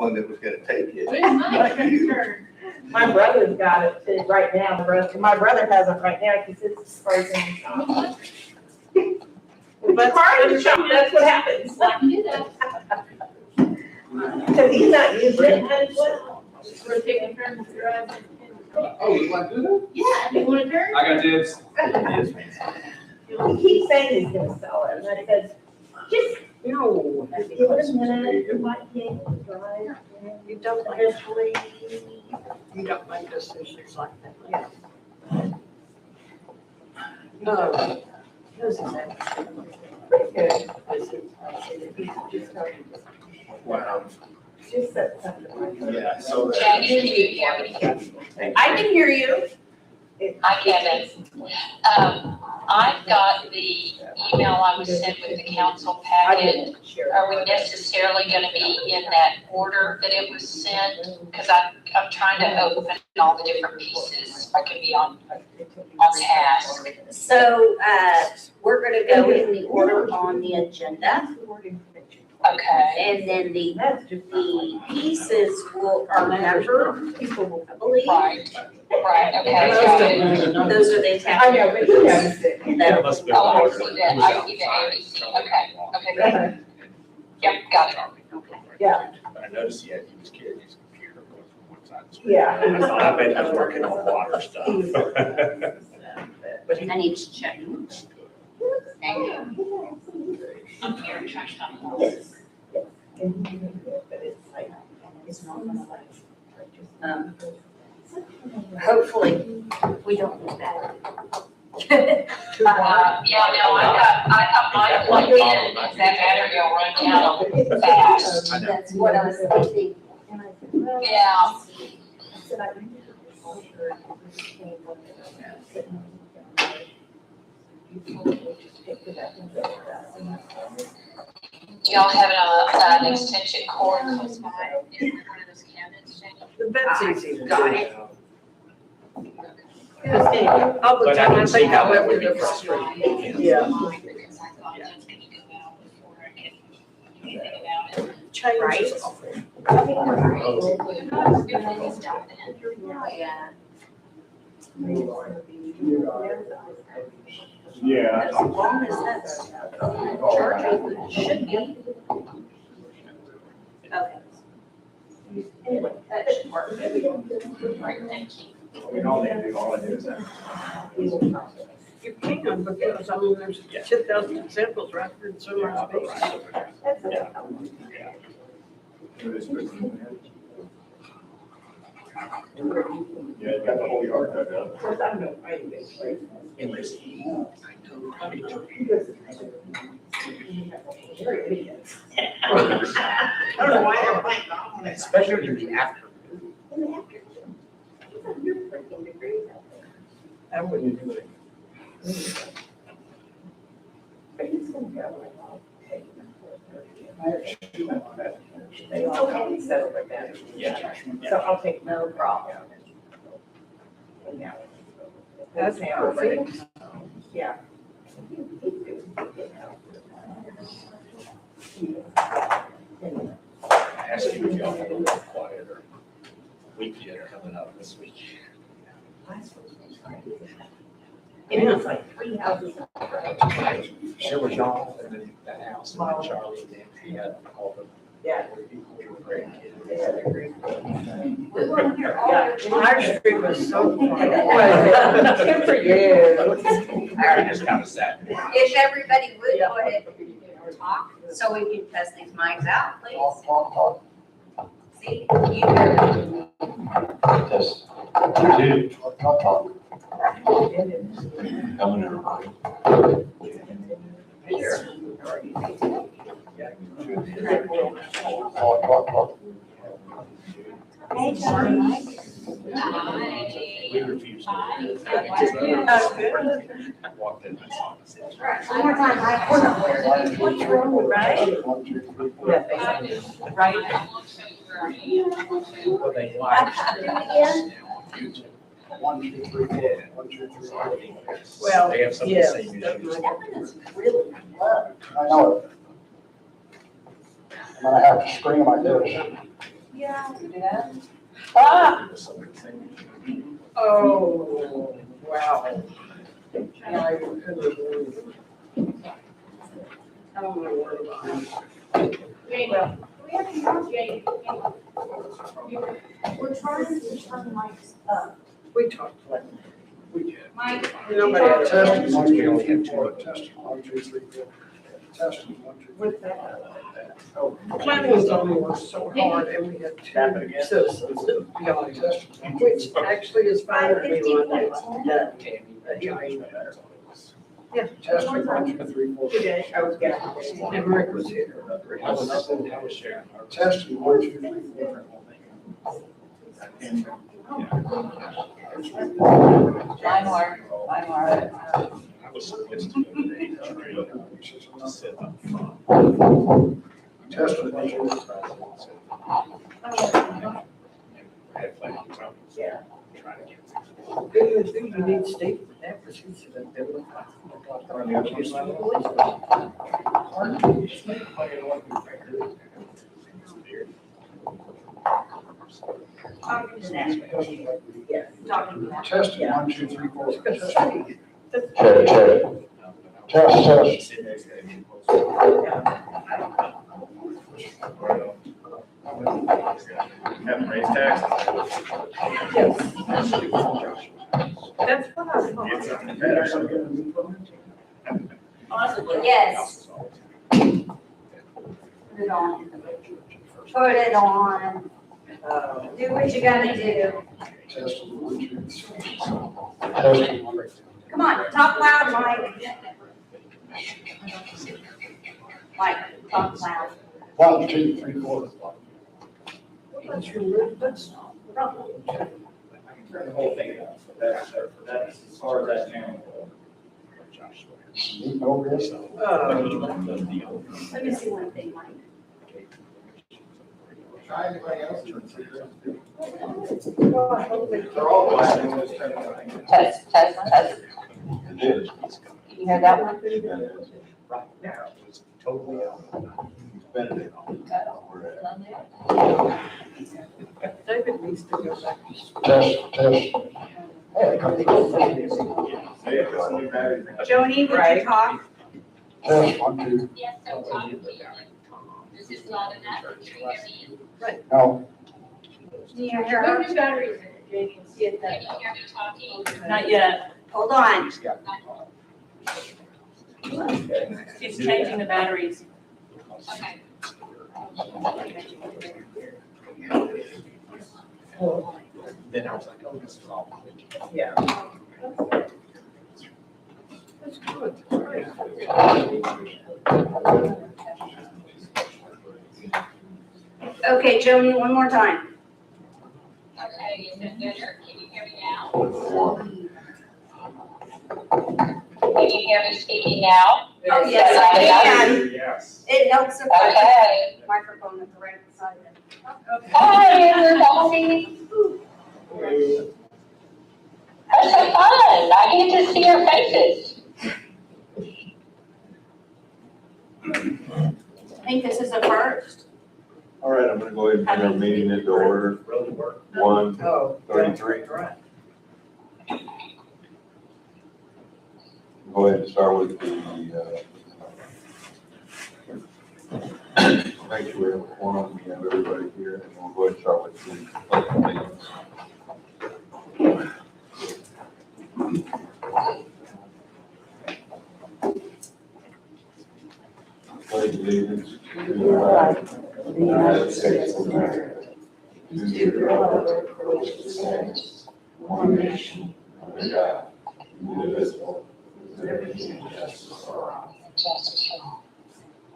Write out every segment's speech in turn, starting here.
one that was gonna take it. Where's my Not you. turn? My brother's got it too, right now, my brother has it right now, because it's frozen. But car in the shop, that's what happens. I can do that. Because he's not using it as well. We're taking turns to drive. Oh, you want to do that? Yeah, you want a turn? I got dibs. He keeps saying he's gonna sell it, and I said, just, No, give it a minute, you might be able to drive. you don't like, Eventually. you don't make decisions like that. Oh, this is pretty good. Just started. Wow. Just said something. Yeah, I saw Yeah, I that. can hear you. I can hear you. I can. I've got the email I was sent with the council I packet. didn't share. Are we necessarily gonna be in that order that it was sent? Cause I'm trying to open all the different pieces. I could be on task. So, we're gonna go in the order on the agenda, Okay. and then the pieces are numbered, I believe. Right, okay, got it. Those are the I know, but you attachments. noticed it. that- must be. Oh, I see that, I see the ABC, okay, good. Yep, got it. Okay. Yeah. But I noticed he was carrying his computer going from one side to the other. Yeah. I thought, I bet he was working on water stuff. I need to check. Thank you. I'm here, trash time. Yes. But it's like, it's not like. Hopefully, we don't do that. Yeah, no, I got mine plugged in, that battery will run down fast. That's what I was thinking. Yeah. Do y'all have an extension cord close by in one of those cabinets, Jenny? That's easy to Got do. it. All the But I time, I can see think how I that went would with be the frustrating. Yeah. Because I thought it was gonna go out before I could do anything about it. changes. Yeah. As long as that's charging, should be. Okay. Anyway, that should work. Right, thank you. All I do is that. You can, because I mean, there's 10,000 examples right here in so much space. That's okay. Yeah, you got the whole yard dug up. Of course, I'm no fighting this place. Unless he, You're idiots. I don't know why they're playing golf. especially in the afternoon. In the afternoon. It's 100 freaking degrees out there. I wouldn't do it. But it's gonna go like, I'll take them for 30. They all come and settle it down. Yeah. So I'll take no problem. That's perfect. Yeah. Ask you if y'all have a little quieter weekend coming up this week. It was like 3 houses. There was y'all and then that house, and then Charlie, and then he had all the. Yeah. Great They kids. had a great. Yeah, our street was so quiet. Good for you. I just kind of sat. If everybody would go ahead and talk, so we can test these mics out, please. See, you hear Just coming everybody. Hey, Charlie. We refused. That's good. I walked in, I saw it. One more time. What's wrong with Right? Right. Well, they live stream Again? on YouTube. 1, 2, 3, 4. 1, 2, 3, 4. Well, They have some of the yes, same issues. That one is really low. I know it. I'm gonna have to scream like this. Yeah. Ah, Oh, wow. Yeah, I couldn't believe it. I don't know where to Jane, we have to talk, Jane. We're trying to turn mics up. We talked like, we did. Mike. Nobody had a Testing, one, We only two, have four, two. testing, 1, 2, 3, 4. Testing, 1, 2, 3. With that. Planning zoning was so hard and we had two citizens that beyond Testing, which actually is fine with me on that. Tammy, testing, 1, 2, 3, 4. Today, I was getting, and Rick was here. I was sharing. Testing, 1, 2, 3, 4. I was supposed to go today to train, to sit up front. Testing, 1, 2, 3. I had plans on trying to get things. Good thing you need Steve for that, because he's in the building. Testing, 1, 2, 3, 4. Testing. Test. Haven't raised taxes. Yes. That's what I thought. It's something better. Yes. Put it on. Put it on. Do what you gotta do. Testing, 1, 2, 3. Testing. Come on, talk loud, Mike. Mike, talk loud. 1, 2, 3, 4. That's your, that's The whole thing, that's as far as that now. No risk. Let me see one thing, Mike. Try anybody else. They're all black. test, test, test. It is. You hear that one? Right now, it's totally out. Benedict. David needs to go back to school. Test. Joni, would you talk? Test, 1, 2. Yes, I'm talking. This is not an actual. No. Do you hear her? Put new batteries in it, Jane, and see if that. Can you hear me talking? Not yet. Hold on. He's got. It's changing the batteries. Okay. Then I was like, oh, this is all. Yeah. That's good. Okay, Joni, one more time. Okay, is it better? Can you hear me now? Can you hear me speaking now? Oh, yes, I can. Yes. It helps if Okay. the microphone is right beside it. Hi, everybody. That's so fun. I get to see your faces. I think this is a first. All right, I'm gonna go ahead and bring our meeting into order. 1:33. Right. Go ahead and start with the, make sure we have a quorum, we have everybody here, and we'll go ahead and start with the pledge of allegiance. Pledge allegiance to the flag of the United States of America, to the republic for which it stands, one nation, under God, indivisible, with liberty and justice for all.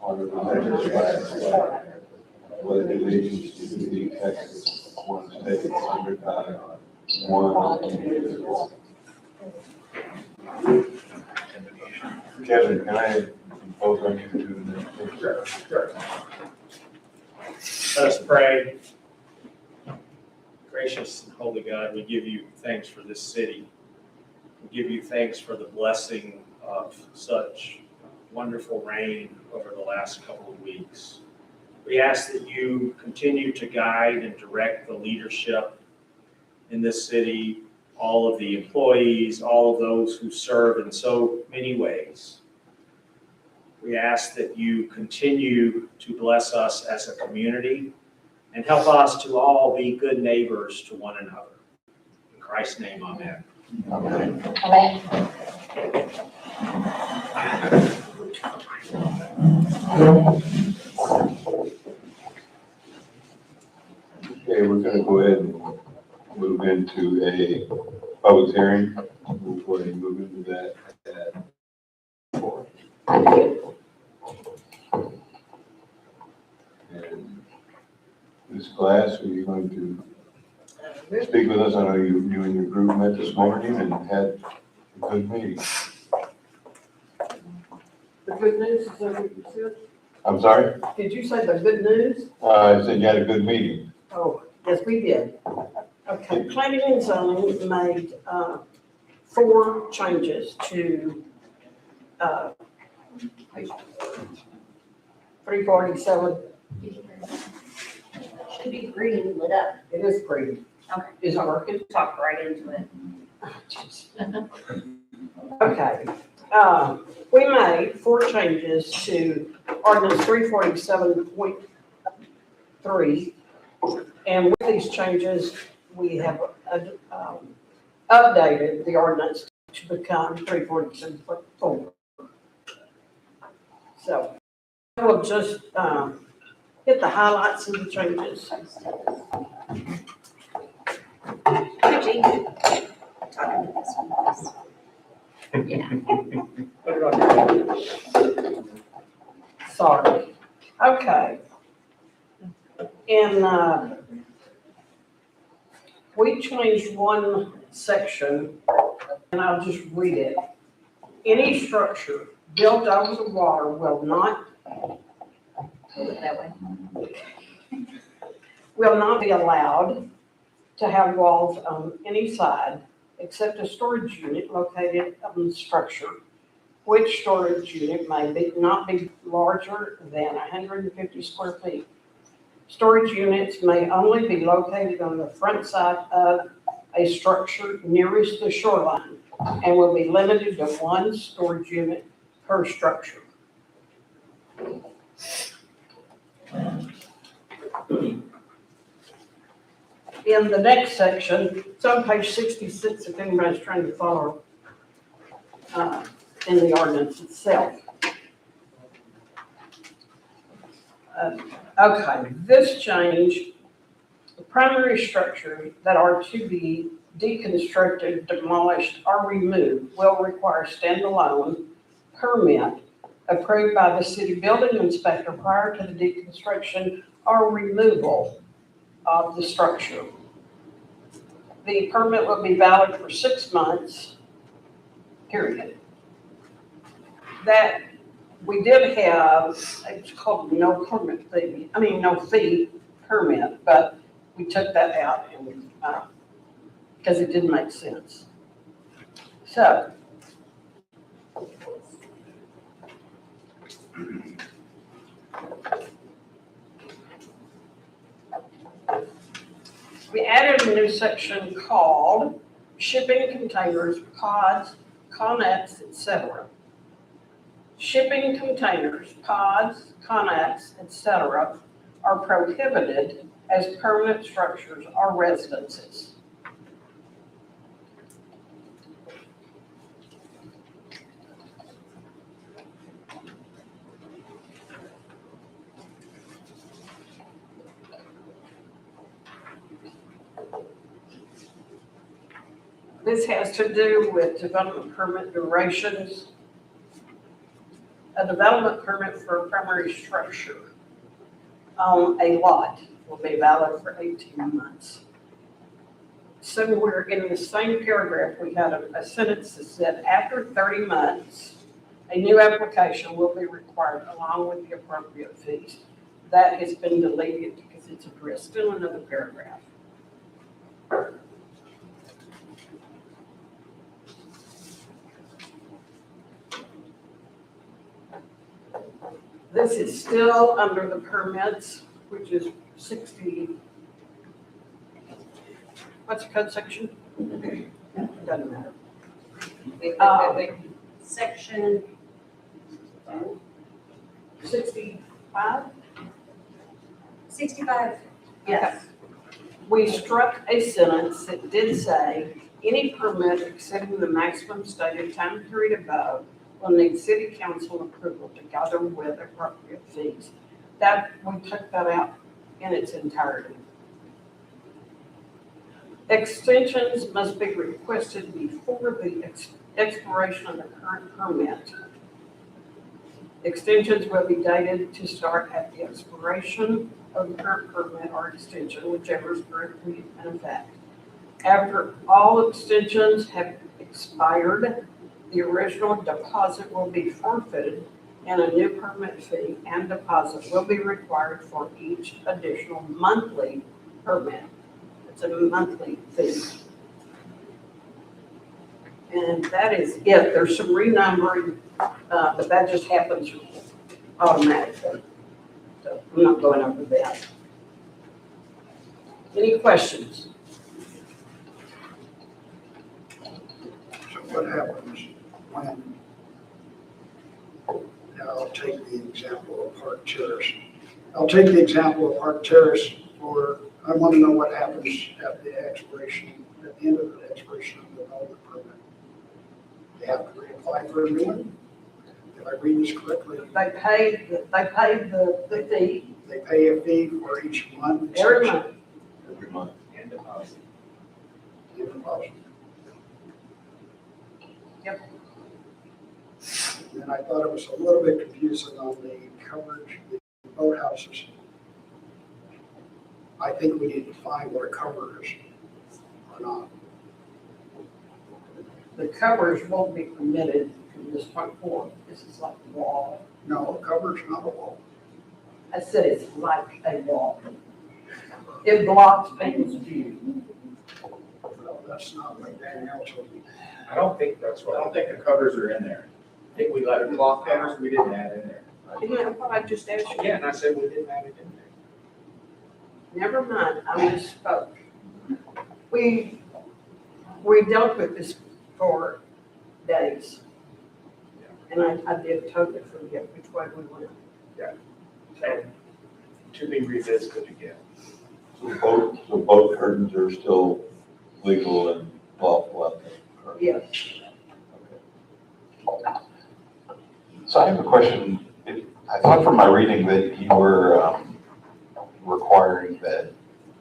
Honor the flag, pledge allegiance to the Texas, one state, under God, one indivisible. Kevin, can I impose on you to do the Sure. Let us pray. Gracious and holy God, we give you thanks for this city. We give you thanks for the blessing of such wonderful rain over the last couple of weeks. We ask that you continue to guide and direct the leadership in this city, all of the employees, all of those who serve in so many ways. We ask that you continue to bless us as a community and help us to all be good neighbors to one another. In Christ's name, amen. Amen. Okay, we're gonna go ahead and move into a public hearing. We'll go ahead and move into that at 4. And Ms. Glass, are you going to speak with us? I know you and your group met this morning and had a good meeting. The good news is that what you said? I'm sorry? Did you say the good news? I said you had a good meeting. Oh, yes, we did. Okay, planning and zoning made 4 changes to 347. Should be green lit up. It is green. Okay. Is it working? Talk right into it. Okay, we made 4 changes to ordinance 347.3. And with these changes, we have updated the ordinance to become 347.4. So we'll just hit the highlights of the changes. Talking to this one. Yeah. Sorry. Okay. And we changed one section, and I'll just read it. Any structure built over the water will not Put it that way. be allowed to have walls on any side except a storage unit located on the structure, which storage unit may not be larger than 150 square feet. Storage units may only be located on the front side of a structure nearest the shoreline and will be limited to 1 storage unit per structure. In the next section, it's on page 66 if anybody's trying to follow in the ordinance itself. Okay, this change, the primary structures that are to be deconstructed, demolished, or removed will require standalone permit approved by the city building inspector prior to the deconstruction or removal of the structure. The permit will be valid for 6 months, period. That we did have, it's called no fee permit, but we took that out and, because it didn't make sense. So. We added a new section called shipping containers, pods, connects, etc. Shipping containers, pods, connects, etc. are prohibited as permanent structures or residences. This has to do with development permit durations. A development permit for a primary structure on a lot will be valid for 18 months. Somewhere in the same paragraph, we had a sentence that said, after 30 months, a new application will be required along with the appropriate fees. That has been deleted because it's addressed in another paragraph. This is still under the permits, which is 60. What's the code section? Doesn't matter. Section 65? 65. Yes. We struck a sentence that did say, any permit exceeding the maximum stated time period above will need city council approval together with appropriate fees. That, we took that out in its entirety. Extensions must be requested before the expiration of the current permit. Extensions will be dated to start at the expiration of the current permit or extension, whichever is currently in effect. After all extensions have expired, the original deposit will be forfeited and a new permit fee and deposit will be required for each additional monthly permit. It's a monthly fee. And that is it. There's some renumbering, but that just happens automatically. So I'm not going over that. Any questions? So what happens when, now I'll take the example of Park Terrace. I'll take the example of Park Terrace for, I want to know what happens at the expiration, at the end of the expiration of the development permit. They have to reapply for a new one? Did I read this correctly? They paid the fee They pay a fee for each month? every month. Every month. And deposit. Give deposit. Yep. And I thought it was a little bit confusing on the coverage, the boathouses. I think we need to find what a cover is or not. The covers won't be permitted from this point forward. This is like a wall. No, a cover is not a wall. I said it's like a wall. It blocks people's view. Well, that's not what Danielle told me. I don't think that's I what, don't think the covers are in there. I think we let it cloth covers, we didn't add in there. Isn't that what I just asked you? Yeah, and I said we didn't add it in there. Never mind, I misspoke. We dealt with this for days. And I did totally forget which way we went. So, to be revisited again. So both curtains are still legal and lawful out there? Yes. So I have a question. I thought from my reading that you were requiring that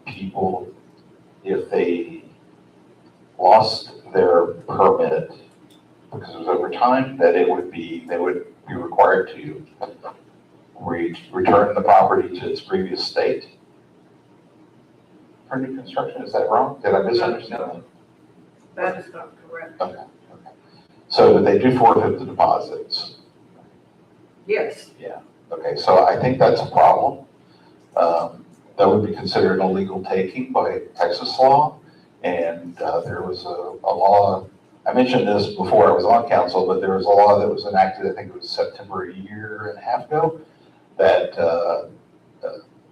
people, if they lost their permit because it was over time, that they would be required to return the property to its previous state for new construction. Is that wrong? Did I misunderstand that? That is not correct. Okay. So they do forfeit the deposits. Yes. Okay, so I think that's a problem. That would be considered an illegal taking by Texas law. And there was a law, I mentioned this before I was on council, but there was a law that was enacted, I think it was September a year and a half ago, that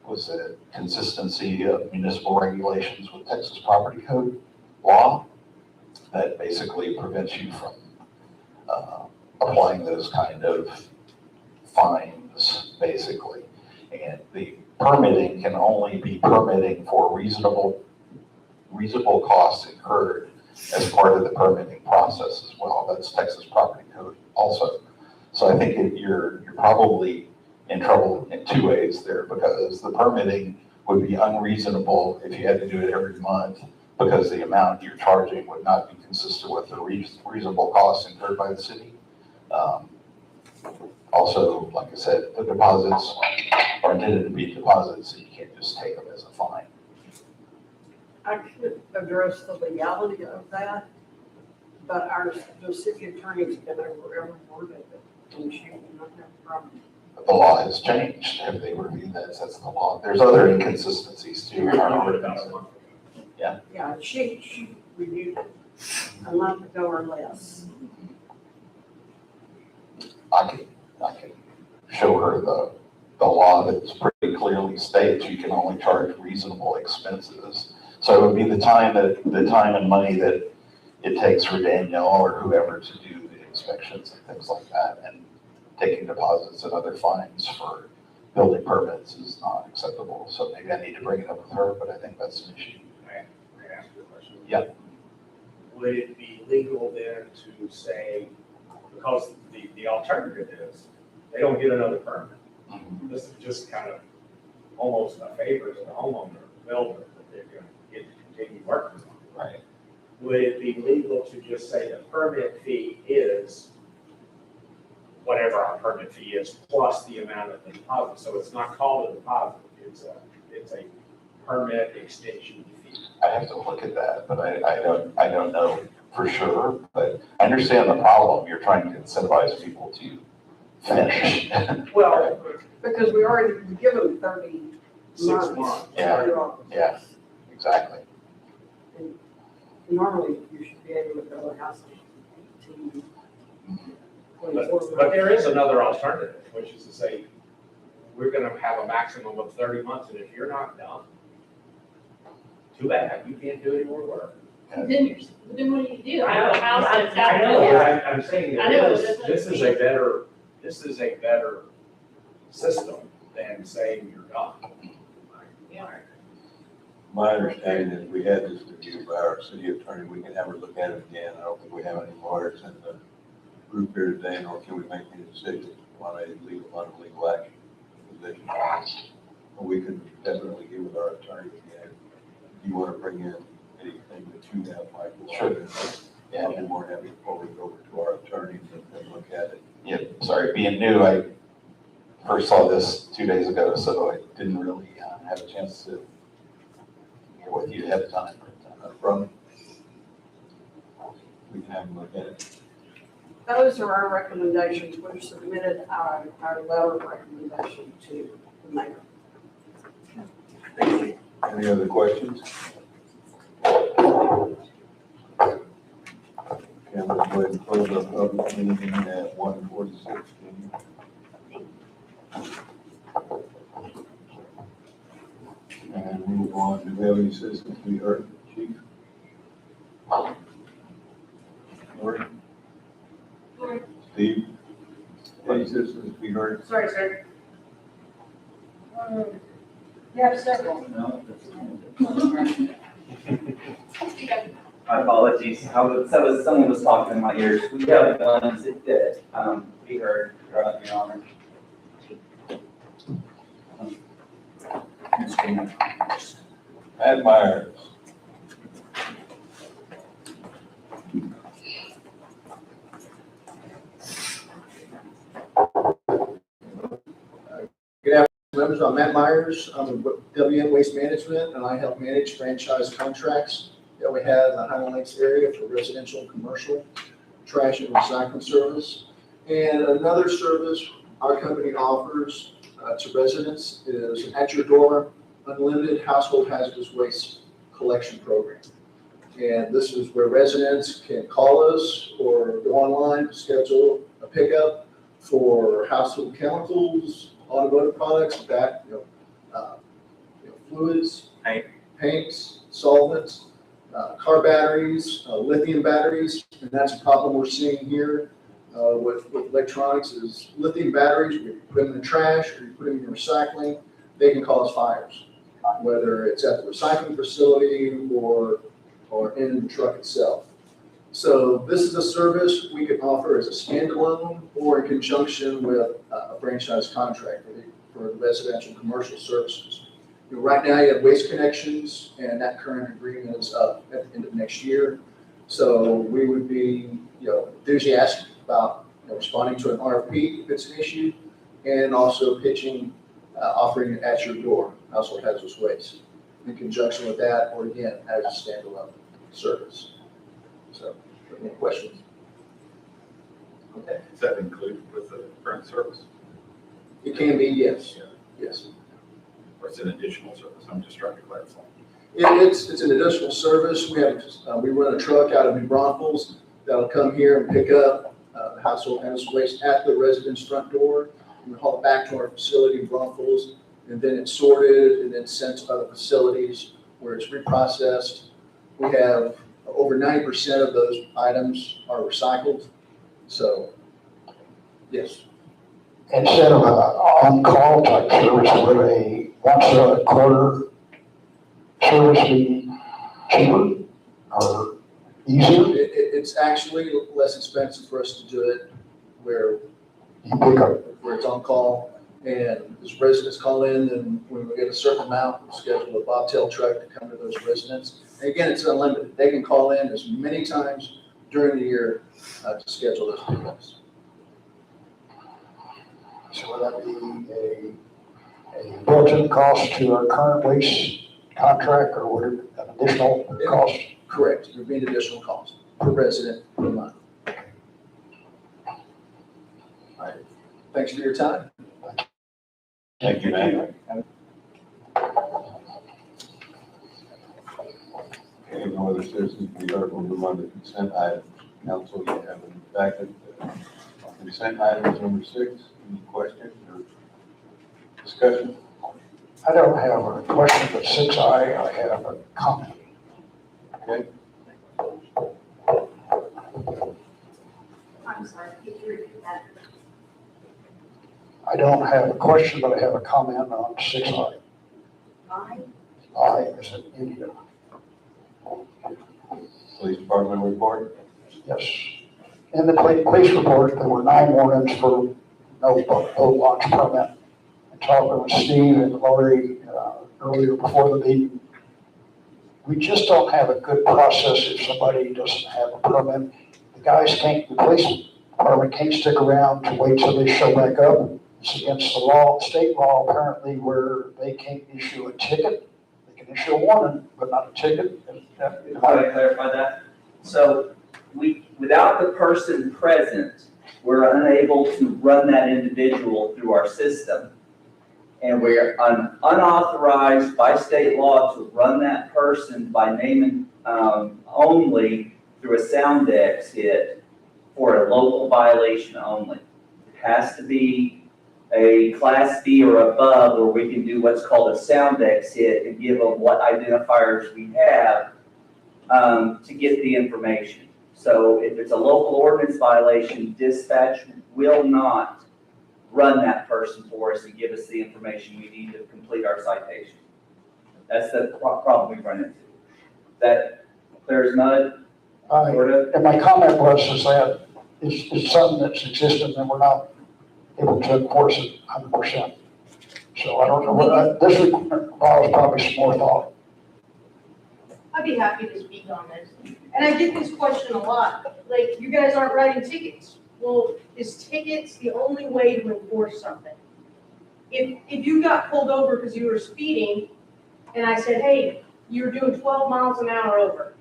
was a consistency of municipal regulations with Texas property code law that basically prevents you from applying those kind of fines, basically. And the permitting can only be permitting for reasonable costs incurred as part of the permitting process as well. That's Texas property code also. So I think you're probably in trouble in two ways there, because the permitting would be unreasonable if you had to do it every month, because the amount you're charging would not be consistent with the reasonable costs incurred by the city. Also, like I said, the deposits are intended to be deposits, so you can't just take them as a fine. I could address the legality of that, but the city attorney's been over every word of it, and she will not have a problem. But the law has changed. Have they reviewed that? That's the law. There's other inconsistencies too in our ordinance. Yeah, she reviewed it a month ago or less. I can show her the the law that pretty clearly states you can only charge reasonable expenses. So it would be the time and money that it takes for Danielle or whoever to do the inspections and things like that, and taking deposits and other fines for building permits is not acceptable. So maybe I need to bring it up with her, but I think that's an issue. May I ask you a question? Yeah. Would it be legal then to say, because the alternative is, they don't get another permit. This is just kind of almost a favor to the homeowner, builder, that they're gonna get to continue working on. Right. Would it be legal to just say the permit fee is whatever our permit fee is, plus the amount of the deposit? So it's not called a deposit, it's a permit extension fee. I have to look at that, but I don't know for sure, but I understand the problem. You're trying to incentivize people to finish. Well, because we give them 30 6 months. months. Yeah. Yeah, exactly. Normally, you should be able to build a house in 18, 24 months. But there is another alternative, which is to say, we're gonna have a maximum of 30 months, and if you're not done, too bad, you can't do any more work. Then what do you do? I know, House that's I out know, there. I'm saying I know, that this is a better system than saying you're done. My understanding is we had this reviewed by our city attorney. We can have her look at it again. I don't think we have any lawyers in the group here today, nor can we make any decisions on a legal, non-legal action position. But we can definitely get with our attorney again. If you want to bring in anything that you have, Michael. Sure. Yeah, I'll be more than happy to forward it over to our attorney and look at it. Yeah, sorry, being new, I first saw this 2 days ago, so I didn't really have a chance to hear with you ahead of time. Not a problem. We can have a look at it. Those are our recommendations. We've submitted our letter of recommendation to the mayor. Any other questions? Okay, I'm going to go ahead and close the public meeting at 1:46. And we will go on. Do we have any citizens to be heard, Chief? Lori? Steve? Any citizens to be heard? Sorry, sir. You have several. No. My apologies. Someone was talking in my ears. We have guns that, we heard, Your Honor. Matt Myers. Good afternoon, members. I'm Matt Myers. I'm with WM Waste Management, and I help manage franchise contracts that we have in the Highland Lakes area for residential and commercial trash and recycling service. And another service our company offers to residents is an at your door unlimited household hazardous waste collection program. And this is where residents can call us or go online to schedule a pickup for household chemicals, automotive products, fluids, paints, solvents, car batteries, lithium batteries, and that's a problem we're seeing here with electronics is lithium batteries, we put them in the trash or you put them in recycling, they can cause fires, whether it's at the recycling facility or in the truck itself. So this is a service we can offer as a standalone or in conjunction with a franchise contract for the residential and commercial services. Right now you have Waste Connections and that current agreement is up at the end of next year. So we would be enthusiastic about responding to an RFP if it's an issue and also pitching, offering it at your door, household hazardous waste in conjunction with that or again as a standalone service. So, any questions? Okay, is that included with the current service? It can be, yes. Yes. Or it's an additional service? I'm just trying to clarify. It's an additional service. We run a truck out of New Braunfels that'll come here and pick up household hazardous waste at the resident's front door. we haul it back to our facility in Brussels, and then it's sorted and then sent to other facilities where it's reprocessed. We have over 90% of those items are recycled, so, yes. Instead of a on-call type service, would a once a quarter service be cheaper or easier? It's actually less expensive for us to do it where You pick up, where it's on call, and as residents call in, and when we get a certain amount, we'll schedule a bobtail truck to come to those residents. And again, it's unlimited. They can call in as many times during the year to schedule those pickups. so would that be a built-in cost to our current waste contract, or would it an additional cost? Correct. There'd be an additional cost per resident per month. All right. Thanks for your time. Thank you, man. Okay, no other citizens, we are going to move on to consent items. Council, you have in the packet, consent items number 6. Any questions or discussion? I don't have a question, but since I have a comment. Okay, I'm sorry, could you repeat that? I don't have a question, but I have a comment on 6I. Aye. I is in India. police department report. Yes. In the police report, there were 9 warnings for no boat launch permit. And talking with Steve and Lori earlier before the meeting, we just don't have a good process if somebody doesn't have a permit. The police department can't stick around to wait till they show back up. It's against the law, state law apparently, where they can't issue a ticket. They can issue a warning, but not a ticket. How do I clarify that? So without the person present, we're unable to run that individual through our system. And we're unauthorized by state law to run that person by name and only through a Soundex hit for a local violation only. It has to be a Class B or above, where we can do what's called a Soundex hit and give them what identifiers we have to get the information. So if it's a local ordinance violation, dispatch will not run that person for us and give us the information we need to complete our citation. That's the problem we run into. That clears mud, sort of. And my comment was is that it's something that's existent and we're not able to enforce it 100%. So I don't know what, this requires probably some more thought. I'd be happy to speak on this. And I get this question a lot, like, you guys aren't writing tickets. Well, is tickets the only way to enforce something? If you got pulled over because you were speeding, and I said, hey, you were doing 12 miles an hour over.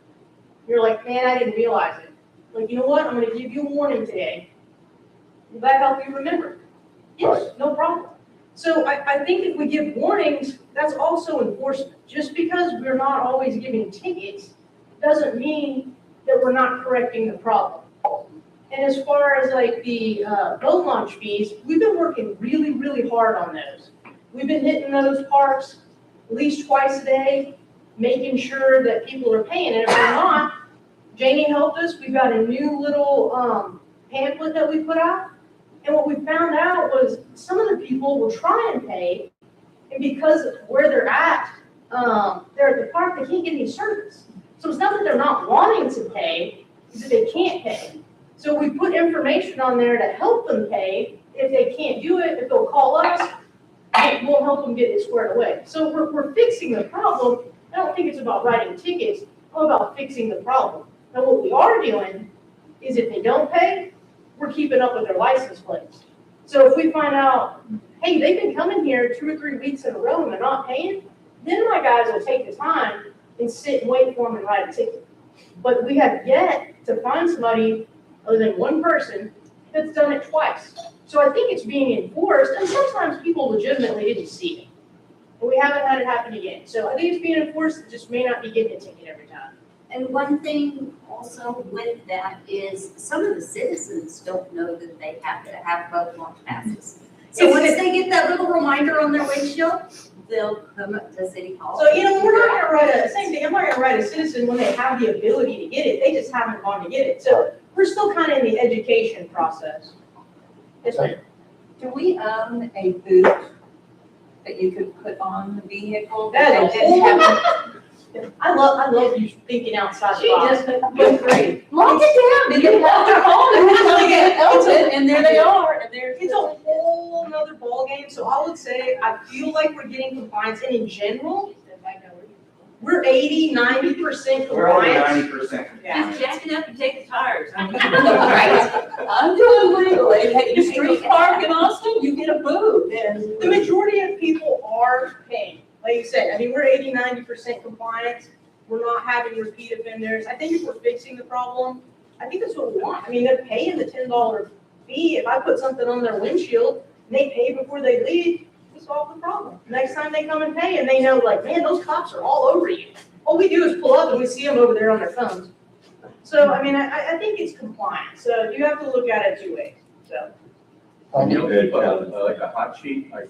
You're like, man, I didn't realize it. Like, you know what, I'm gonna give you a warning today. Will that help you remember? Yes, no problem. So I think if we give warnings, that's also enforcement. Just because we're not always giving tickets doesn't mean that we're not correcting the problem. And as far as like the boat launch fees, we've been working really, really hard on those. We've been hitting those parks at least twice a day, making sure that people are paying. And if they're not, Janie helped us. We've got a new little pamphlet that we put out. And what we found out was some of the people will try and pay, and because of where they're at the park, they can't get any service. So it's not that they're not wanting to pay, it's that they can't pay. So we put information on there to help them pay. If they can't do it, if they'll call us, we'll help them get it squared away. So we're fixing the problem. I don't think it's about writing tickets, it's about fixing the problem. Now what we are doing is if they don't pay, we're keeping up with their license plates. So if we find out, hey, they've been coming here 2 or 3 weeks in a row and they're not paying, then my guys will take the time and sit and wait for them and write a ticket. But we have yet to find somebody other than one person that's done it twice. So I think it's being enforced, and sometimes people legitimately didn't see it. But we haven't had it happen again. So I think it's being enforced, it just may not be getting a ticket every time. And one thing also with that is some of the citizens don't know that they have to have boat launch passes. So once they get that little reminder on their windshield, they'll come up to City Hall. So, you know, we're not gonna write same thing, I'm not gonna write a citizen when they have the ability to get it, they just haven't gone to get it. So we're still kind of in the education process. Yes, ma'am. Do we own a boot that you could put on the vehicle? That is They didn't have- I love you thinking outside the box. But great. Lock it down, You can lock their phone and It's a- and there they are, and there's. It's a whole nother ballgame, so I would say, I feel like we're getting compliance, and in general, we're 80-90% We're only compliance. 90%. Yeah. jack it up and take the tires. Right. I'm doing legally, hey, you street park in Austin, you get a boot, and. The majority of people are paying, like you said, I mean, we're 80-90% compliance, we're not having repeat offenders. I think if we're fixing the problem, I think that's what we want. I mean, they're paying the $10 fee, if I put something on their windshield, and they pay before they leave, we solve the problem. Next time they come and pay, and they know, like, man, those cops are all over you. All we do is pull up and we see them over there on their phones. So, I mean, I think it's compliance, so you have to look at it two ways, so. You'll keep like a hot sheet, like.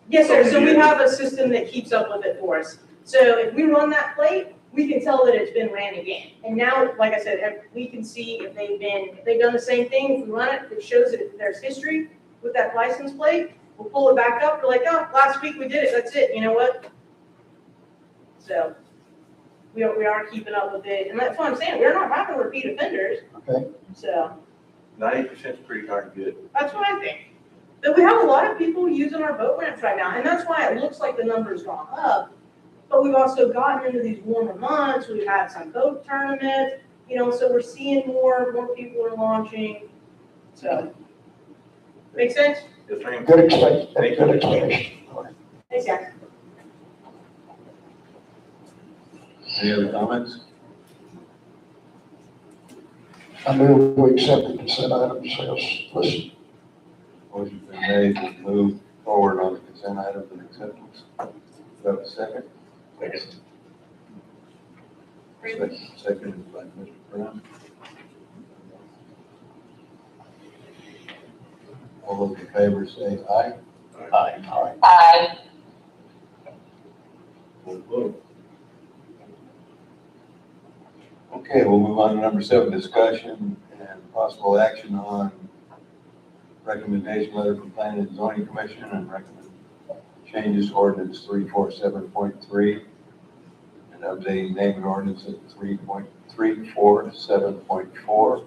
Yes, sir, so we have a system that keeps up with it for us. So if we run that plate, we can tell that it's been ran again. And now, like I said, we can see if they've done the same thing, if we run it, it shows that there's history with that license plate. We'll pull it back up, we're like, oh, last week we did it, that's it, you know what? So, we are keeping up with it, and that's what I'm saying, we're not having repeat offenders. Okay. So, 90% is pretty darn good. that's what I think. But we have a lot of people using our boat ramps right now, and that's why it looks like the number's gone up. But we've also gotten into these warmer months, we've had some boat tournaments, you know, so we're seeing more people are launching, so. Make sense? Yes, ma'am. Good explanation. Thanks, guys. Any other comments? I move we accept the consent items as listed. Motion's been made, we'll move forward on the consent items and acceptance. Do you have a second? Second by Mr. Brown. All those in favor say aye. Aye. Aye. We'll vote. Okay, we'll move on to number 7, discussion and possible action on recommendation letter from Planning and Zoning Commission and recommend changes to ordinance 347.3 and updating name and ordinance at 3.347.4.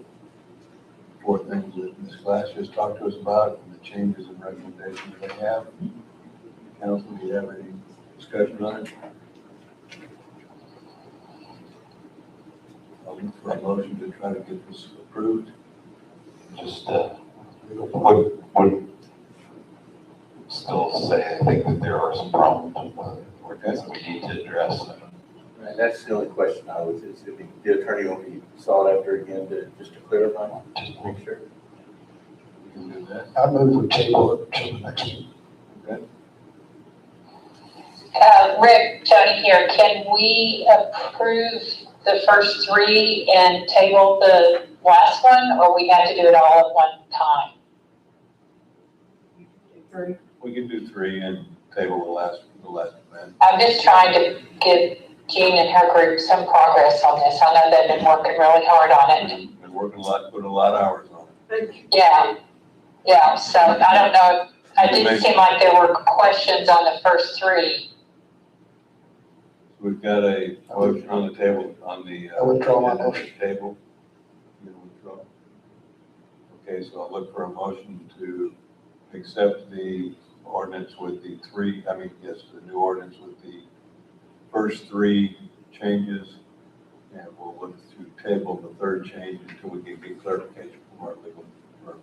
4 things that Ms. Glass just talked to us about and the changes and recommendations they have. Council, do you have any discussion on it? I'll look for a motion to try to get this approved. Just, would still say, I think that there are some problems with it, Okay. that we need to address them. Right, that's the only question I was, is if the attorney will be sought after again to, just to clarify, just to make sure. We can do that. I move we table it to the next meeting. Okay. Rick, Jody here, can we approve the first 3 and table the last one, or we have to do it all at one time? We can do 3 and table the last event. I'm just trying to give Jean and her group some progress on this. I know they've been working really hard on it. Been working a lot, put a lot of hours on it. Yeah, so I don't know, it didn't seem like there were questions on the first 3. We've got a motion on the table, on the. I withdraw my motion. Table. You withdraw. Okay, so I'll look for a motion to accept the ordinance with the the new ordinance with the first 3 changes. And we'll look to table the 3rd change until we can get clarification from our legal firm.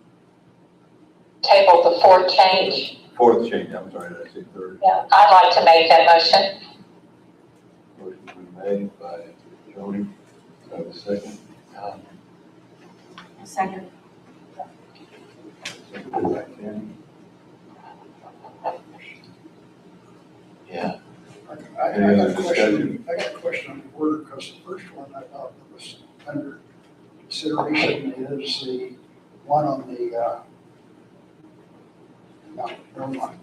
Table the 4th change. 4th change, I'm sorry, did I say 3rd? Yeah, I'd like to make that motion. Motion's been made by Jody. Do I have a second? Second. Seconded by Kenny. Yeah. I got a question on the order, because the first one I thought that was under consideration is the one on the No, never mind.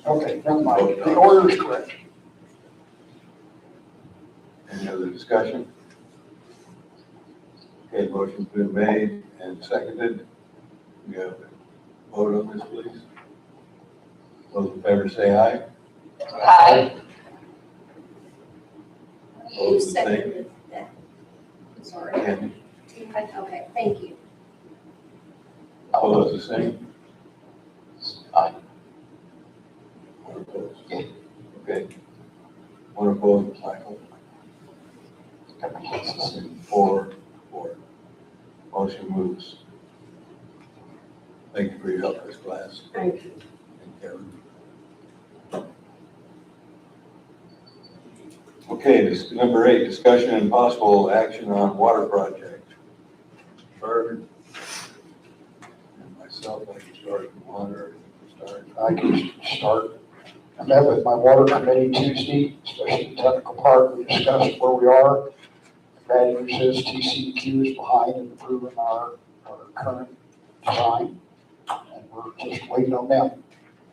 Okay, never mind. The order is correct. Any other discussion? Okay, motion's been made and seconded. We have a vote on this, please. Those in favor say aye. Aye. Who Opposed, the same. seconded that? I'm sorry. Candy, Okay, thank you. all those the same? Aye. One opposed. Okay. One opposed, Michael. Four. Motion moves. Thank you for your help, Ms. Glass. Thank you. And Kevin. Okay, this, number 8, discussion and possible action on water project. Bird. And myself, I can start with water. I can start. I met with my water committee Tuesday, especially the technical part. We discussed where we are. The bad news is TCEQ is behind in improving our current design, and we're just waiting on them.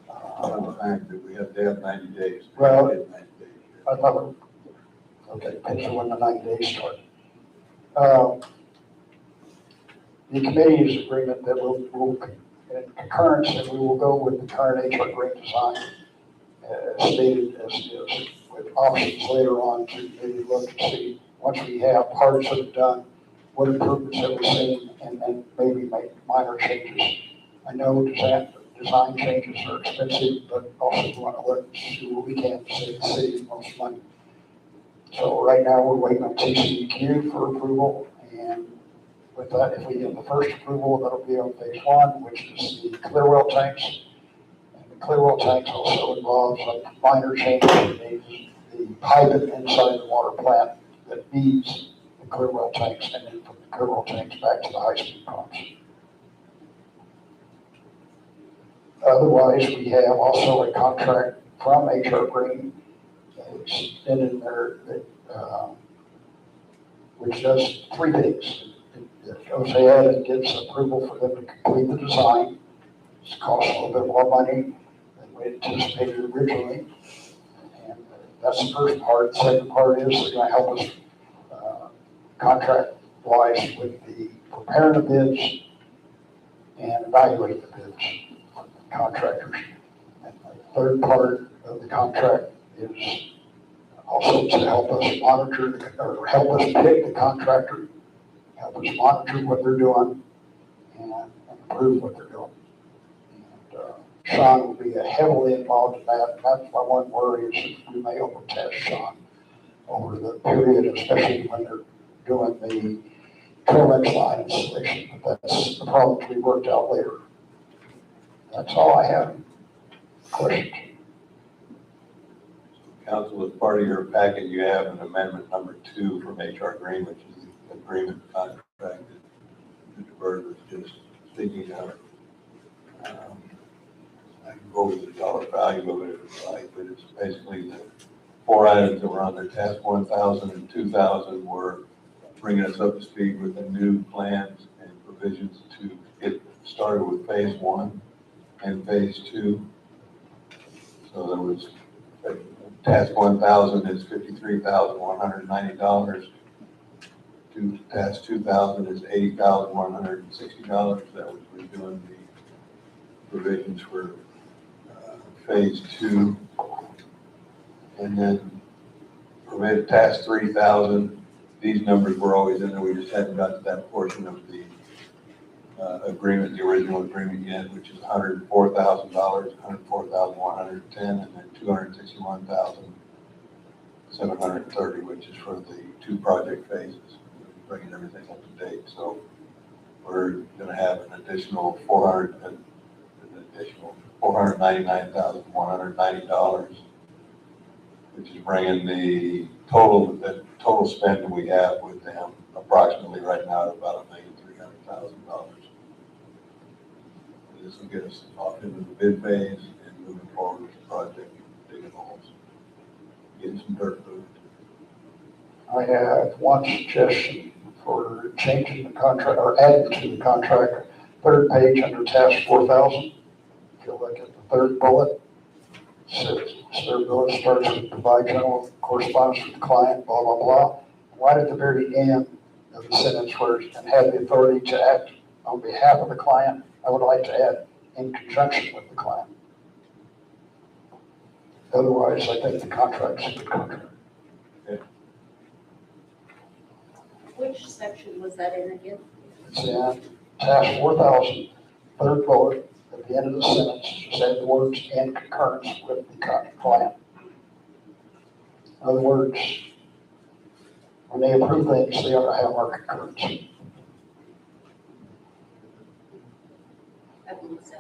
On the fact that we have to have 90 days. Well, 90 days. I thought, okay, depends on when the 90 days start. The committee's agreement that we'll in concurrence, that we will go with the current HR grant design stated as is, with options later on to maybe look and see, once we have parts that are done, what improvements have we seen, and then maybe make minor changes. I know design changes are expensive, but also we want to look and see what we can to save the city the most money. So right now, we're waiting on TCEQ for approval, and with that, if we get the first approval, that'll be on phase 1, which is the clear well tanks. And the clear well tanks also involves like minor changes in the piping inside the water plant that feeds the clear well tanks, and then from the clear well tanks back to the high-speed pumps. Otherwise, we have also a contract from HR Green extended there which does 3 things. It goes ahead and gets approval for them to complete the design. It's cost a little bit more money than we anticipated originally. And that's the first part. The second part is they're going to help us contract-wise with the preparing of bids and evaluating the bids for the contractors. And the third part of the contract is also to help us monitor, or help us pick the contractor, help us monitor what they're doing, and improve what they're doing. And Sean will be heavily involved in that. That's my one worry, is that we may overtest Sean over the period, especially when they're doing the Trailix line installation. But that's the problem to be worked out later. That's all I have. Questions? Council, as part of your packet, you have an amendment number 2 from HR Green, which is the agreement contract that Mr. Bird was just speaking of. I can go over the dollar value of it if you like, but it's basically the 4 items that were on their task 1,000 and 2,000 were bringing us up to speed with the new plans and provisions to get started with phase 1 and phase 2. So there was task 1,000 is $53,190. Task 2,000 is $80,160. That was redoing the provisions for phase 2. And then permitted task 3,000. These numbers were always in there. We just hadn't got to that portion of the agreement, the original agreement yet, which is $104,000, $104,110, and then $261,730, which is for the 2 project phases, bringing everything up to date. So we're going to have an additional $499,190, which is bringing the total spend that we have with them approximately right now at about $1,300,000. This will get us off into the bid phase and moving forward with the project, digging holes, getting some dirt moved. I have one suggestion for changing the contract, or adding to the contract, 3rd page under task 4,000. go look at the third bullet. Third bullet starts with provide general correspondence with the client, blah, blah, blah. Right at the very end of the sentence where and have the authority to act on behalf of the client, I would like to add in conjunction with the client. Otherwise, I think the contract is a good contract. Which section was that in again? It's in task 4,000, third bullet, at the end of the sentence, just add the words in concurrence with the client. In other words, when they approve things, they ought to have our concurrence. I believe so.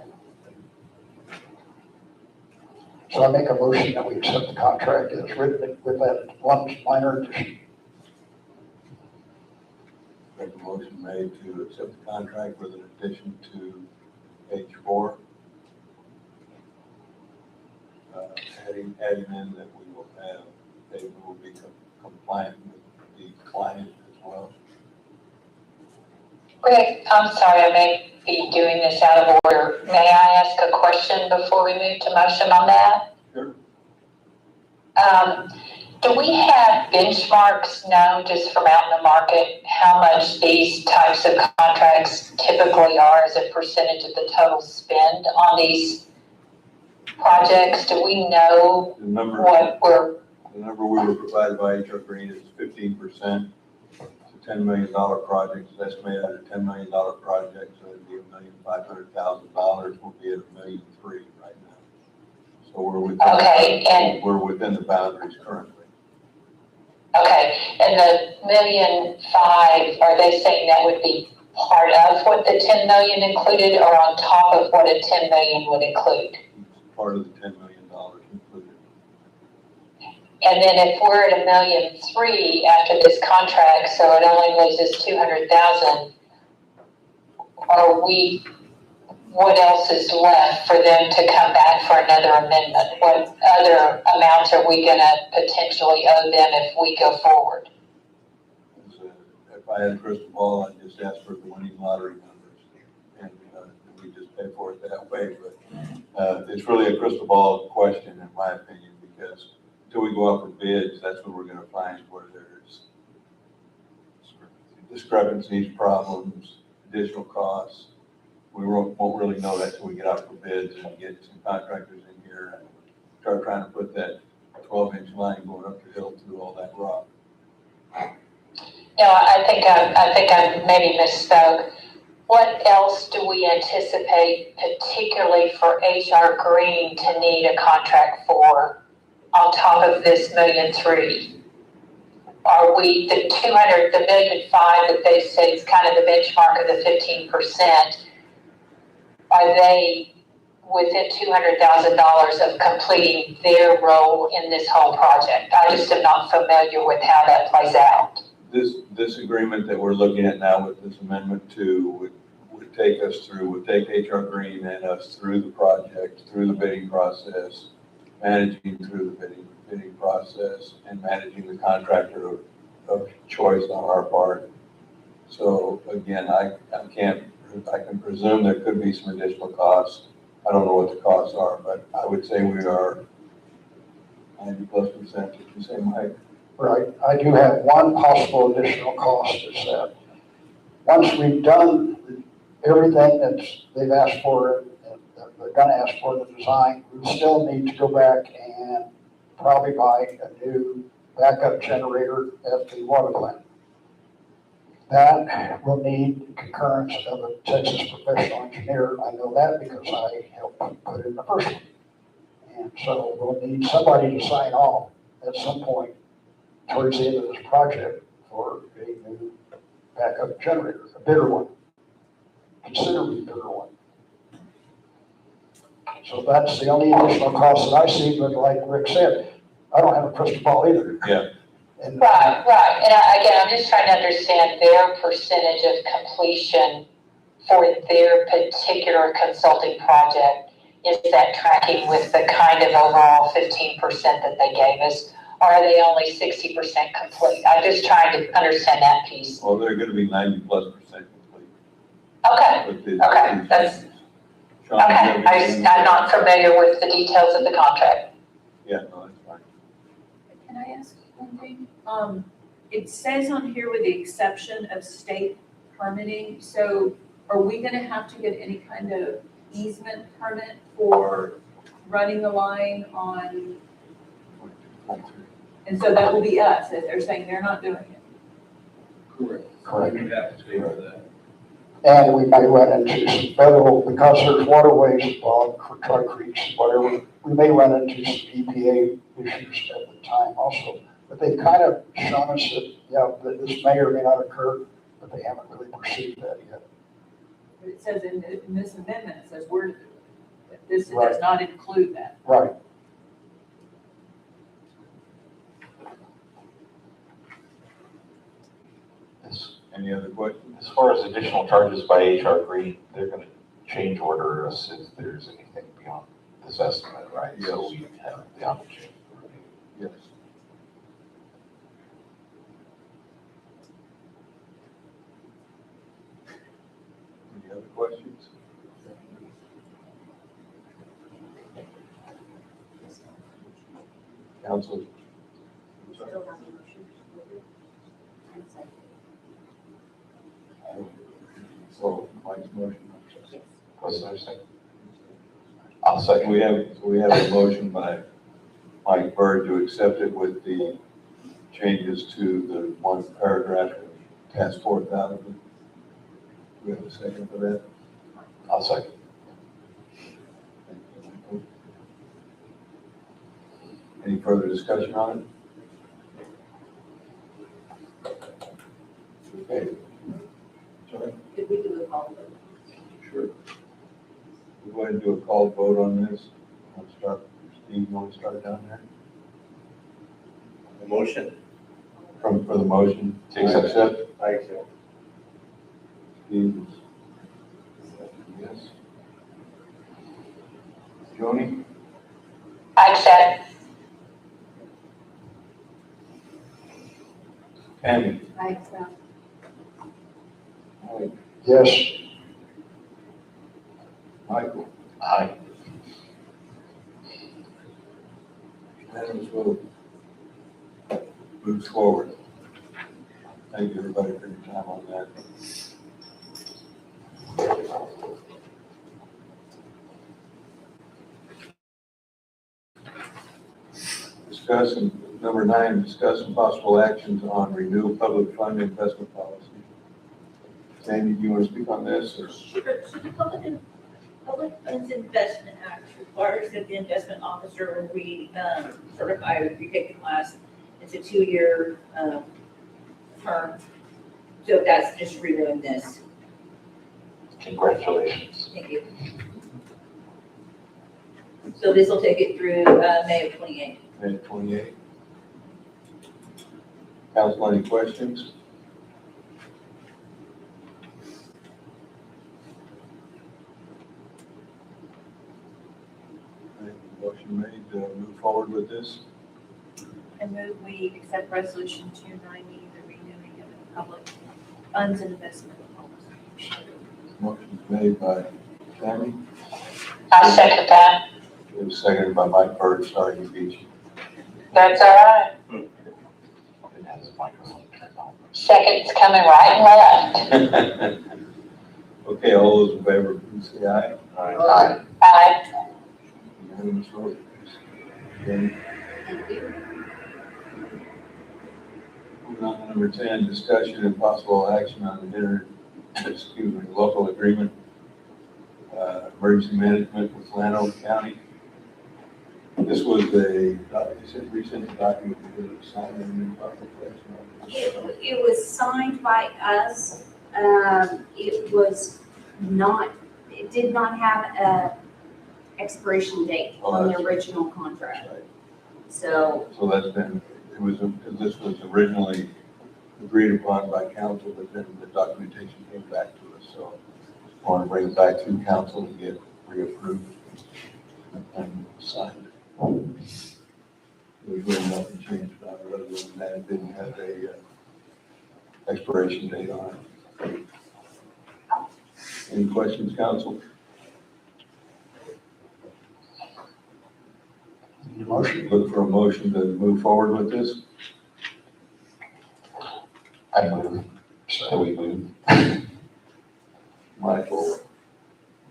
So I make a motion that we accept the contract as written with that one minor addition. Make a motion made to accept the contract with an addition to page 4. Adding in that we will have, they will be compliant with the client as well. Greg, I'm sorry, I may be doing this out of order. May I ask a question before we move to motion on that? Sure. Do we have benchmarks known just from out in the market, how much these types of contracts typically are as a percentage of the total spend on these projects? Do we know The number we were provided by HR Green is 15%. It's a $10 million project. It's estimated at a $10 million project, so it'd be $1,500,000. We'll be at $1.3 million right now. So we're within, we're within the boundaries currently. Okay, and the $1.5 million, are they saying that would be part of what the 10 million included or on top of what a 10 million would include? It's part of the $10 million included. And then if we're at $1.3 million after this contract, so it only loses 200,000, what else is left for them to come back for another amendment? What other amounts are we gonna potentially owe them if we go forward? If I had a crystal ball, I'd just ask for the winning lottery numbers, and we just pay for it that way. But it's really a crystal ball question, in my opinion, because until we go out for bids, that's what we're going to find where there's discrepancies, problems, additional costs. We won't really know that until we get out for bids and get some contractors in here and start trying to put that 12-inch line going up the hill through all that rock. No, I think I maybe misspoke. What else do we anticipate, particularly for HR Green, to need a contract for on top of this $1.3 million? Are we the $1.5 million that they say is kind of the benchmark of the 15%? Are they within $200,000 of completing their role in this whole project? I just am not familiar with how that plays out. This agreement that we're looking at now with this amendment 2 would take us through, would take HR Green and us through the project, through the bidding process, managing through the bidding process, and managing the contractor of choice on our part. So again, I can presume there could be some additional costs. I don't know what the costs are, but I would say we are 90+%. Did you say, Mike? Right. I do have one possible additional cost is that once we've done everything that they've asked for and they're going to ask for the design, we still need to go back and probably buy a new backup generator at the water plant. That will need concurrence of a Texas professional engineer. I know that because I helped put in the first one. And so we'll need somebody to sign off at some point towards the end of this project for a new backup generator, a bigger one, considerably bigger one. So that's the only additional cost that I see, but like Rick said, I don't have a crystal ball either. Yeah. And Right. And I'm just trying to understand their percentage of completion for their particular consulting project. Is that tracking with the kind of overall 15% that they gave us? Or are they only 60% complete? I'm just trying to understand that piece. Well, they're going to be 90+% complete. Okay, that's, Sean, do you have Okay, anything? I'm not familiar with the details of the contract. Yeah, no, that's fine. Can I ask one thing? It says on here with the exception of state permitting, so are we gonna have to get any kind of easement permit for running the line on, and so that will be us, if they're saying they're not doing it? Correct. You'd have to pay for that. And we may run into some federal, because there's waterways involved, Troy Creeks, whatever, we may run into some EPA issues at the time also. But they've kind of shown us that, that this may or may not occur, but they haven't really pursued that yet. But it says in this amendment, it says we're to do it. But this Right. does not include that. Right. Any other questions? As far as additional charges by HR Green, they're gonna change order us if there's anything beyond this estimate, right? So we have the opportunity. Yes. Any other questions? Council? So, Mike's motion. Was there a second? I'll second. We have a motion by Mike Byrd to accept it with the changes to the one paragraph past 4,000. Do we have a second for that? I'll second. Any further discussion on it? Okay. Sorry? Did we do a call vote? Sure. We'll go ahead and do a call vote on this. Let's start, Steve, you want to start down there? The motion? For the motion to accept? I accept. Steve is, yes. Joni? I accept. Tammy? I accept. Mike? Yes. Michael? Aye. Unanimous vote. Moves forward. Thank you, everybody, for your time on that. Number 9, discuss some possible actions on renew public fund investment policy. Sandy, do you want to speak on this, or? Sure. So the Public Funds Investment Act requires that the investment officer certify or retake the class. It's a 2-year term. So that's just renewing this. Congratulations. Thank you. So this will take it through May of 28. May 28. Council, any questions? Motion made to move forward with this. I move we accept resolution 290, the renewing of the public funds investment policy. Motion made by Tammy, I second that. it was seconded by Mike Byrd. Sorry, you beat you. That's all right. It has a microphone turned on. Seconds coming right and left. Okay, all those in favor, please say aye. Aye. Aye. Unanimous vote. Okay. Moving on to number 10, discussion and possible action on an local agreement, emergency management with Llano County. This was a recent document that was signed in the It was signed by us. It did not have a expiration date on the original contract. So So that's been, it was, because this was originally agreed upon by council, but then the documentation came back to us, so I want to bring it back to council to get reapproved and signed. There's really nothing changed about it, other than that it didn't have a expiration date on it. Any questions, council? Motion. Look for a motion to move forward with this. I move, so we move. Michael,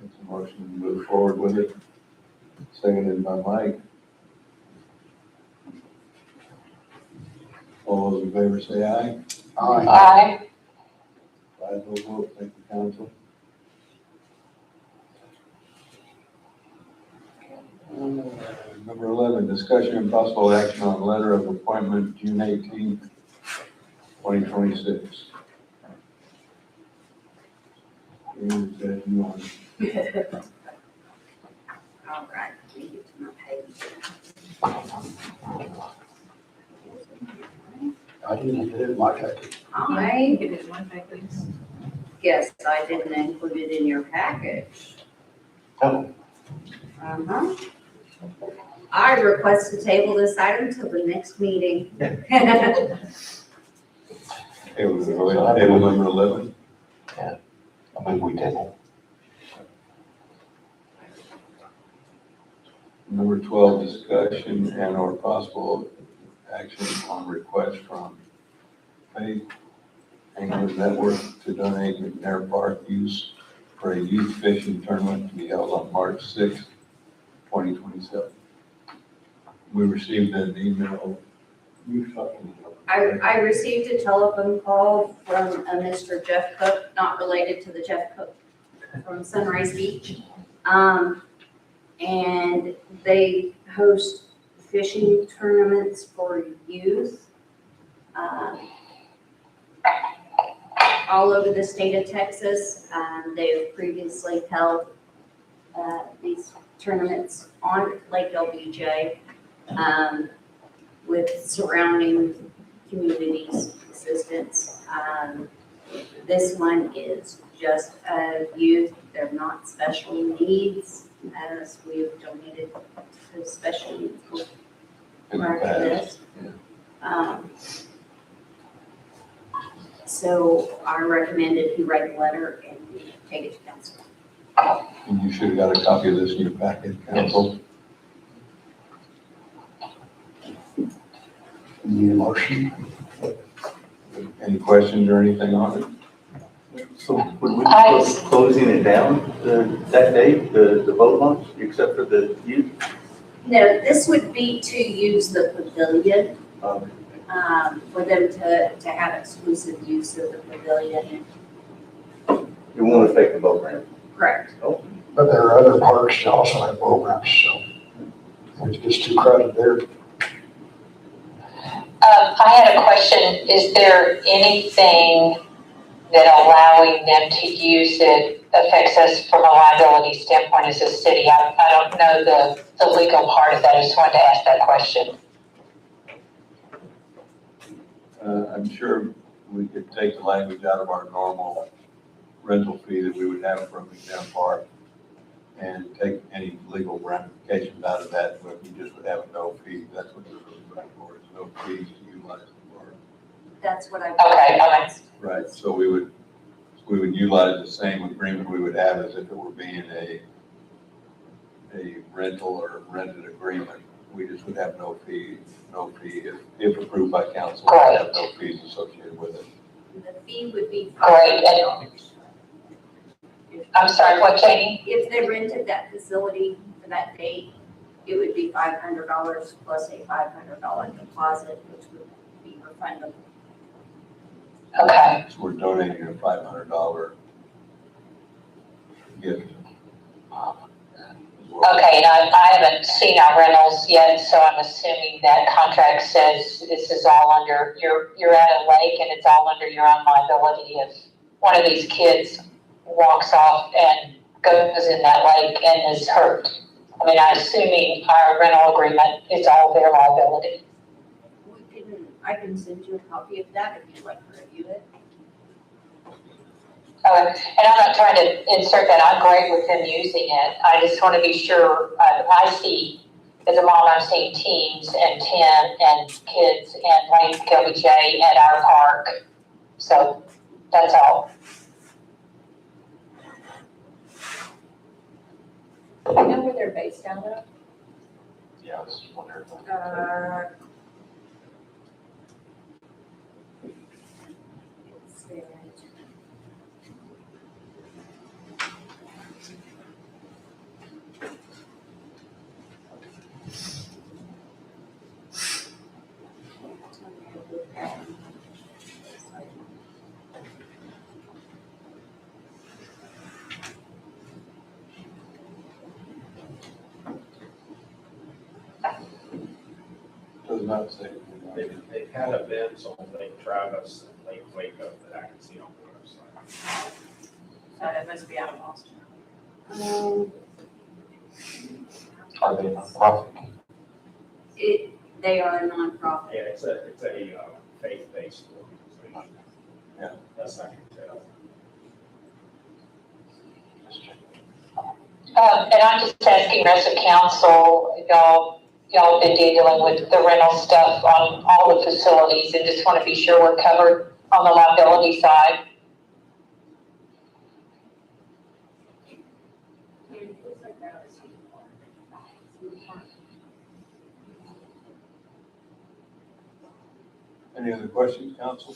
makes a motion to move forward with it. Seconded by Mike. All those in favor say aye. Aye. Aye. 5-0 vote, thank you, council. Number 11, discussion and possible action on letter of appointment June 18th, 2026. James, that you want? All right, let me get to my page. I didn't get it in my package. I It is one package. guess I didn't include it in your package. Oh. Uh-huh. I request to table this item till the next meeting. Okay, we're going to table number 11. I move we table. Number 12, discussion and or possible action on request from Faith Angler Network to donate McNair Park use for a youth fishing tournament to be held on March 6th, 2027. We received an email. You talking about? I received a telephone call from a Mr. Jeff Cook, not related to the Jeff Cook from Sunrise Beach. And they host fishing tournaments for youth, all over the state of Texas. They've previously held, these tournaments on Lake LBJ, with surrounding communities assistance. This one is just youth, they're not special needs, as we have donated to special needs In the prior to past, this. So I recommended he write a letter and we take it to council. And you should have got a copy of this in your packet, council. Need a motion? Any questions or anything on it? So would we be closing it down that day, the boat launch, except for the youth? No, this would be to use the pavilion, for them to have exclusive use of the pavilion. It won't affect the boat ramp. Correct. But there are other parks that also have boat ramps, so if it gets too crowded there. I had a question. Is there anything that allowing them to use it affects us from a liability standpoint as a city? I don't know the legal part of that. I just wanted to ask that question. I'm sure we could take the language out of our normal rental fee that we would have from McNair Park and take any legal ramifications out of that, but we just would have a no fee. That's what they're really looking for, is no fees to utilize the park. That's what I. Okay. Right, so we would utilize the same agreement we would have as if it were being a rental or rented agreement. We just would have no fee, if approved by council, we would have no fees associated with it. The fee would be Great. $500. I'm sorry, what, Katie? If they rented that facility for that date, it would be $500 plus a $500 deposit, which would be refundable. Okay. So we're donating a $500 gift. Okay, and I haven't seen our rentals yet, so I'm assuming that contract says this is all under, you're at a lake and it's all under your own liability. If one of these kids walks off and goes in that lake and is hurt, I mean, I'm assuming our rental agreement is all their liability. I can send you a copy of that if you'd like to review it. And I'm not trying to insert that, I'm great with them using it. I just want to be sure, I see, as a mom, I'm seeing teens and 10 and kids and Lake LBJ at our park. So that's all. Do you know where they're based out of? Yeah, I was wondering. Does not say. They've had events on Lake Travis and Lake Waco that I can see on the website. So it must be out of Austin. Are they nonprofit? They are a nonprofit. Yeah, it's a faith-based organization. Yeah. That's I can tell. And I'm just asking as a council, y'all been dealing with the rental stuff on all the facilities and just want to be sure we're covered on the liability side. Any other questions, council?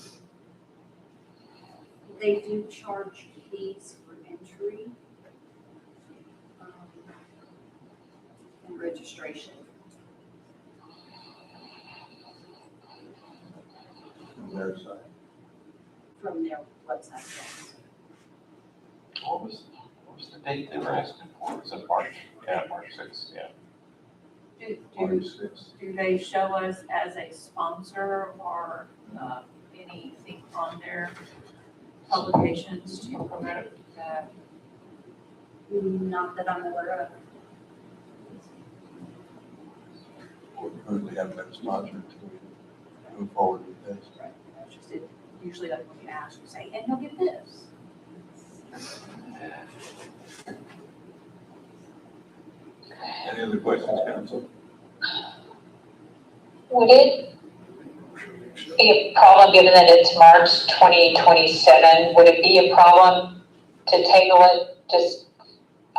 They do charge fees for entry and registration. From their side. From their website. What was the date they were asking for? Was it March? Yeah, March 6th, yeah. March 6th. Do they show us as a sponsor or anything on their publications to promote that? Not that I'm aware of. We currently haven't been sponsored until we move forward with this. Right. That's just it. Usually like when you ask, you say, and you'll get this. Any other questions, council? Would it be a problem, given that it's March 2027, would it be a problem to table it?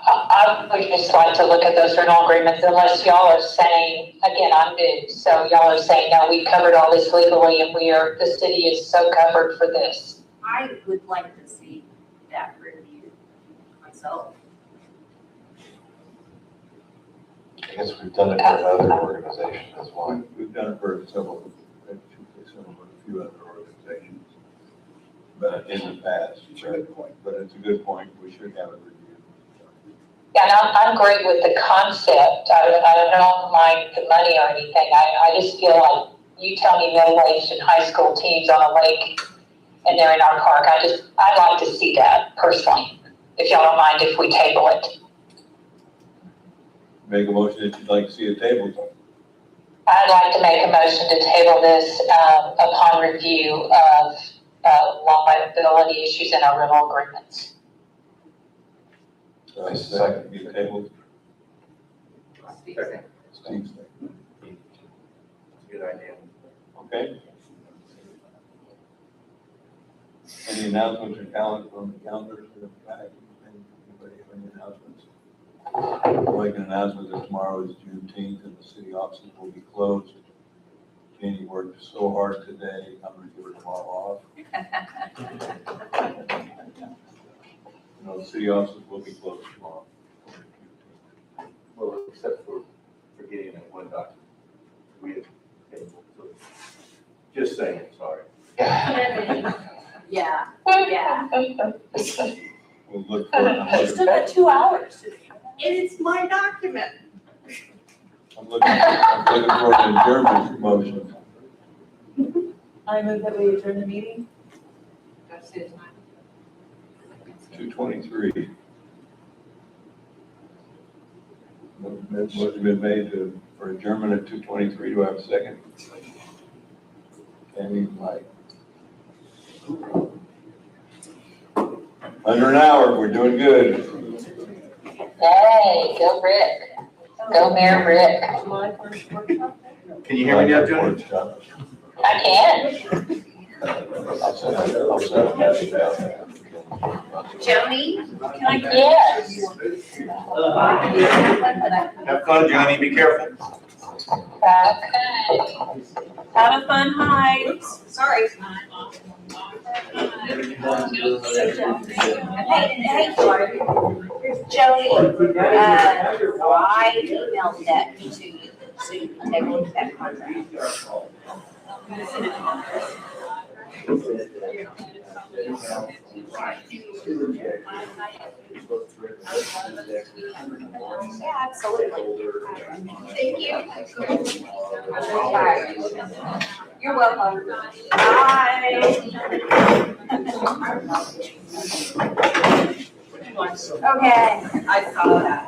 I would just like to look at those rental agreements unless y'all are saying, again, I'm new, so y'all are saying, no, we covered all this legally and the city is so covered for this. I would like to see that review myself. I guess we've done it for another organization, that's why. We've done it for several, a few other organizations. But in the past, It's a good point. but it's a good point, we should have it reviewed. Yeah, and I'm great with the concept. I don't mind the money or anything. I just feel like you tell me middle-aged and high school teens on a lake and they're in our park. I'd like to see that personally, if y'all don't mind if we table it. Make a motion that you'd like to see a table. I'd like to make a motion to table this upon review of liability issues in our rental agreements. Second, be tabled. Second. Steve's second. Good idea. Okay. Any announcements or talent from the calendars? Anybody have any announcements? I'll make an announcement that tomorrow is Juneteenth and the city offices will be closed. Jeannie worked so hard today, I'm gonna give her tomorrow off. No, the city offices will be closed tomorrow. Well, except for getting that one document. We have, just saying, sorry. Yeah, yeah. We'll look for it. Still got 2 hours. It's my document. I'm looking for an adjournment motion. I move that we adjourn the meeting. That's it. 2:23. Motion been made for adjournment at 2:23. Do I have a second? Tammy, Mike. Under an hour, we're doing good. Hey, go Rick. Go Mayor Rick. My first workshop. Can you hear me now, Jody? I can. Joni, Can I? Yes. Have fun, Johnny, be careful. back. Have a fun hike. Sorry. Hey, Jody, I emailed that to you, so you can take a look at that contract. Yeah, absolutely. Thank you. You're welcome. Bye. Okay. I saw that.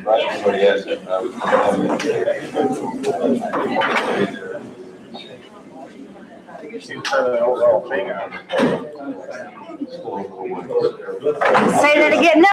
Right, somebody asked if I was. Say that again. No.